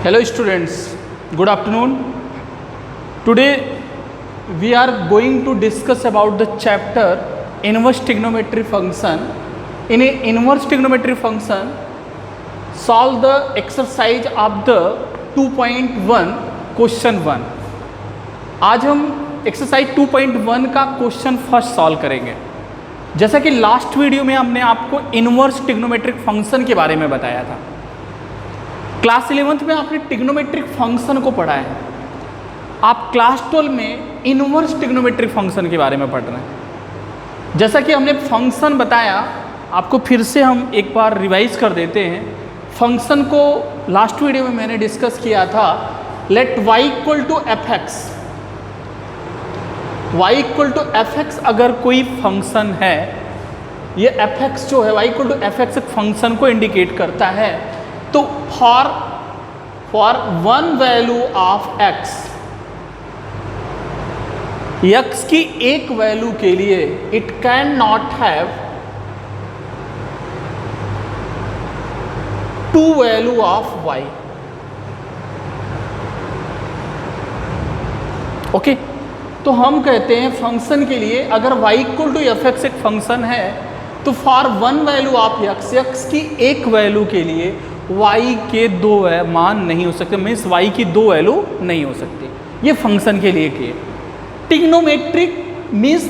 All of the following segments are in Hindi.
Hello students, good afternoon. Today we are going to discuss about the chapter inverse trigonometry function. In a inverse trigonometry function, solve the exercise of the 2.1 question 1. आज हम एक्सरसाइज 2.1 का क्वेश्चन फर्स्ट सॉल्व करेंगे. जैसा कि लास्ट वीडियो में हमने आपको इनवर्स ट्रिग्नोमेट्रिक फंक्शन के बारे में बताया था. क्लास 11th में आपने ट्रिग्नोमेट्रिक फंक्शन को पढ़ा है. आप क्लास 12 में इनवर्स ट्रिग्नोमेट्रिक फंक्शन के बारे में पढ़ रहे हैं. जैसा कि हमने फंक्शन बताया, आपको फिर से हम एक बार रिवाइज कर देते हैं. फंक्शन को लास्ट वीडियो में मैंने डिस्कस किया था. Let y equal to f x, y equal to f x अगर कोई फंक्शन है, ये एफ एक्स जो है y equal to f x एक फंक्शन को इंडिकेट करता है. तो for one value of x, x की एक वैल्यू के लिए it can not have two value of y. Okay, तो हम कहते हैं फंक्शन के लिए अगर y equal to f x एक फंक्शन है तो for one value of x की एक वैल्यू के लिए y के दो मान नहीं हो सकते. मीन्स y की दो वैल्यू नहीं हो सकती. ये फंक्शन के लिए किए. ट्रिग्नोमेट्रिक मीन्स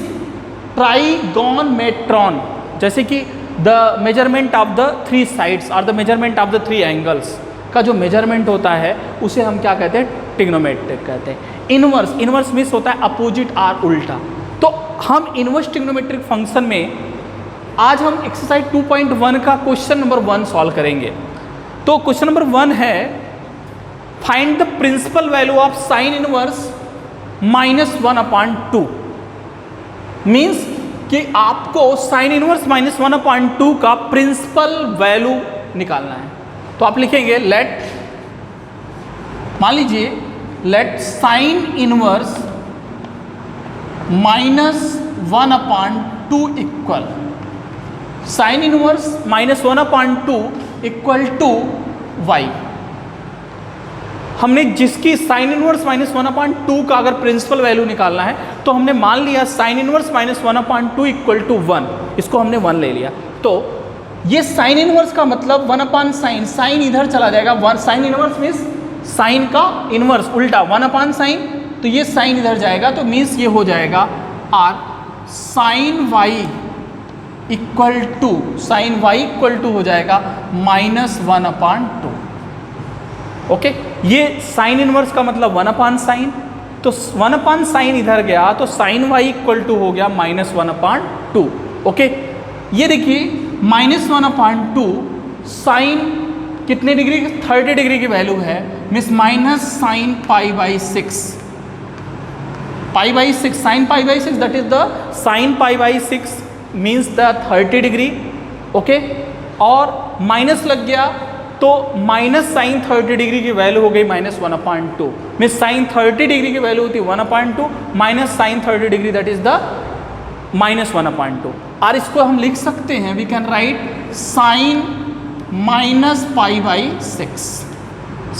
ट्राइगोनमेट्रॉन, जैसे कि the measurement of the three sides और the measurement of the three angles का जो मेजरमेंट होता है उसे हम क्या कहते हैं? ट्रिग्नोमेट्रिक कहते हैं. इनवर्स मीन्स होता है अपोजिट और उल्टा. तो हम इनवर्स ट्रिग्नोमेट्रिक फंक्शन में आज हम एक्सरसाइज 2.1 का क्वेश्चन नंबर 1 सॉल्व करेंगे. तो क्वेश्चन नंबर 1 है, find the principal value of sine inverse -1/2. Means कि आपको साइन इनवर्स -1/2 का प्रिंसिपल वैल्यू निकालना है. तो आप लिखेंगे लेट, मान लीजिए let sine inverse -1/2 equal sine inverse -1/2 equal to y. हमने जिसकी साइन इनवर्स -1/2 का अगर प्रिंसिपल वैल्यू निकालना है तो हमने मान लिया साइन इनवर्स -1/2 इक्वल टू 1. इसको हमने 1 ले लिया. तो ये साइन इनवर्स का मतलब 1/sin, साइन इधर चला जाएगा. 1 साइन इनवर्स मीन्स साइन का इनवर्स उल्टा 1/sin. तो ये साइन इधर जाएगा तो मीन्स ये हो जाएगा r sine y equal to sine y equal to हो जाएगा -1/2. ओके, ये साइन इनवर्स का मतलब 1/sin. तो 1/sin इधर गया तो साइन y इक्वल टू हो गया -1/2. ओके, ये देखिए -1/2 साइन कितने डिग्री? 30 डिग्री की वैल्यू है. Means -sin π/6, π/6 sine π/6 that is the sine π/6 means the 30 degree. Okay, और माइनस लग गया तो माइनस साइन 30 डिग्री की वैल्यू हो गई -1/2. मीन्स साइन 30 डिग्री की वैल्यू होती है 1/2 minus sine 30 degree that is the -1/2. और इसको हम लिख सकते हैं, we can write sine -π/6,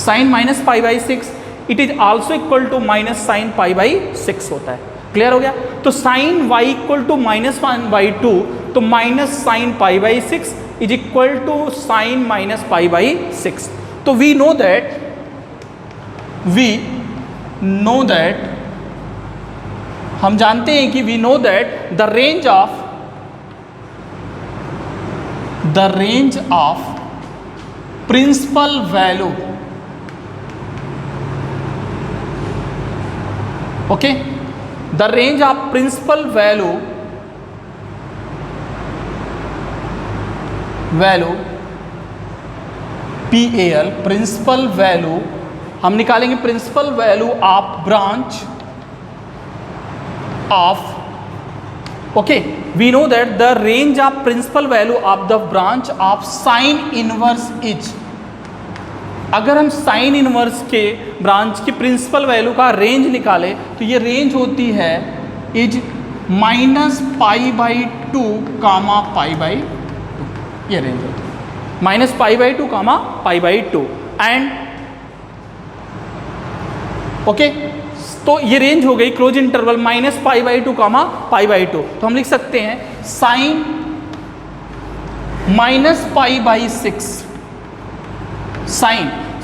sine -π/6 it is also equal to -sin π/6 होता है. क्लियर हो गया? तो साइन y इक्वल टू -1/2 तो -sin π/6 is equal to sine -π/6. तो वी नो दैट हम जानते हैं कि we know that the range of principal value, okay, the range of principal value PAL, principal value हम निकालेंगे principal value of branch of. Okay, we know that the range of principal value of the branch of sine inverse is. अगर हम साइन इनवर्स के ब्रांच की प्रिंसिपल वैल्यू का रेंज निकाले तो ये रेंज होती है इज -π/2 कामा π/2. ये रेंज होती है -π/2 कामा π/2. एंड ओके, तो ये रेंज हो गई क्लोज इंटरवल -π/2 कामा π/2। तो हम लिख सकते हैं साइन -π/6,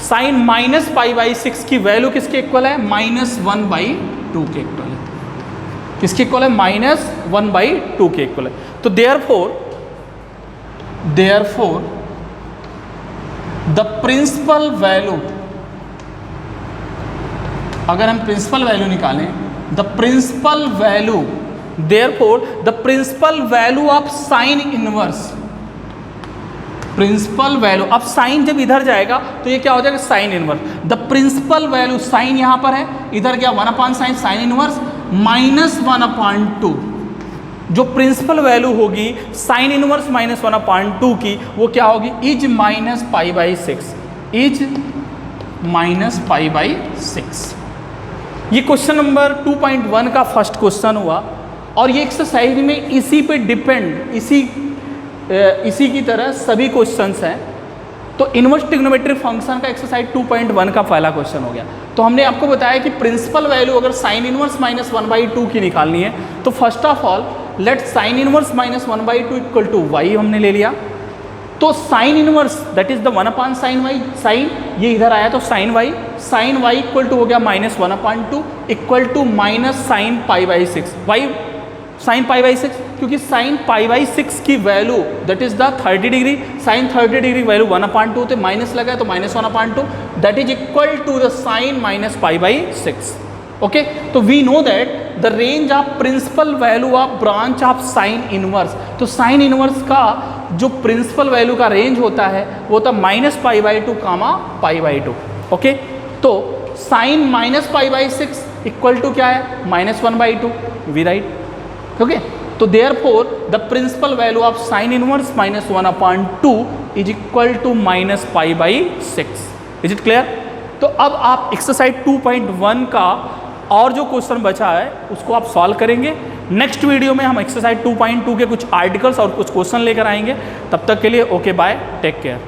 साइन -π/6 की वैल्यू किसके इक्वल है? -1/2 के इक्वल है। किसके इक्वल है? -1/2 के इक्वल है। तो देयरफॉर द प्रिंसिपल वैल्यू, अगर हम प्रिंसिपल वैल्यू निकालें, the principal value, therefore the principal value of sine inverse, principal value, अब साइन जब इधर जाएगा तो ये क्या हो जाएगा? Sine inverse. The principal value, sine यहां पर है, इधर क्या 1/sin साइन इनवर्स -1/2। जो प्रिंसिपल वैल्यू होगी साइन इनवर्स -1/2 की, वो क्या होगी? Is -π/6, is -π/6। ये क्वेश्चन नंबर 2.1 का फर्स्ट क्वेश्चन हुआ और ये एक्सरसाइज में इसी पे डिपेंड, इसी की तरह सभी क्वेश्चंस हैं। तो इनवर्स ट्रिग्नोमेट्रिक फंक्शन का एक्सरसाइज 2.1 का पहला क्वेश्चन हो गया। तो हमने आपको बताया कि प्रिंसिपल वैल्यू अगर साइन इनवर्स -1/2 की निकालनी है तो first of all let sine inverse -1/2 equal to y हमने ले लिया। तो sine inverse that is the 1/sin y, sine ये इधर आया तो साइन y इक्वल टू हो गया -1/2 equal to -sin π/6, y sin π/6, क्योंकि sin π/6 की वैल्यू that is the 30 degree, sin 30 degree value 1/2 तो माइनस लगा तो -1/2 that is equal to the sine -π/6। Okay, तो we know that the range of principal value of branch of sine inverse, तो साइन इनवर्स का जो प्रिंसिपल वैल्यू का रेंज होता है वो होता -π/2 कामा π/2। ओके, तो साइन -π/6 इक्वल टू क्या है? -1/2, वी राइट। ओके, तो therefore the principal value of sine inverse -1/2 is equal to -π/6। Is it clear? तो अब आप एक्सरसाइज 2.1 का और जो क्वेश्चन बचा है उसको आप सॉल्व करेंगे। नेक्स्ट वीडियो में हम एक्सरसाइज 2.2 के कुछ आर्टिकल्स और कुछ क्वेश्चन लेकर आएंगे। तब तक के लिए ओके बाय, टेक केयर।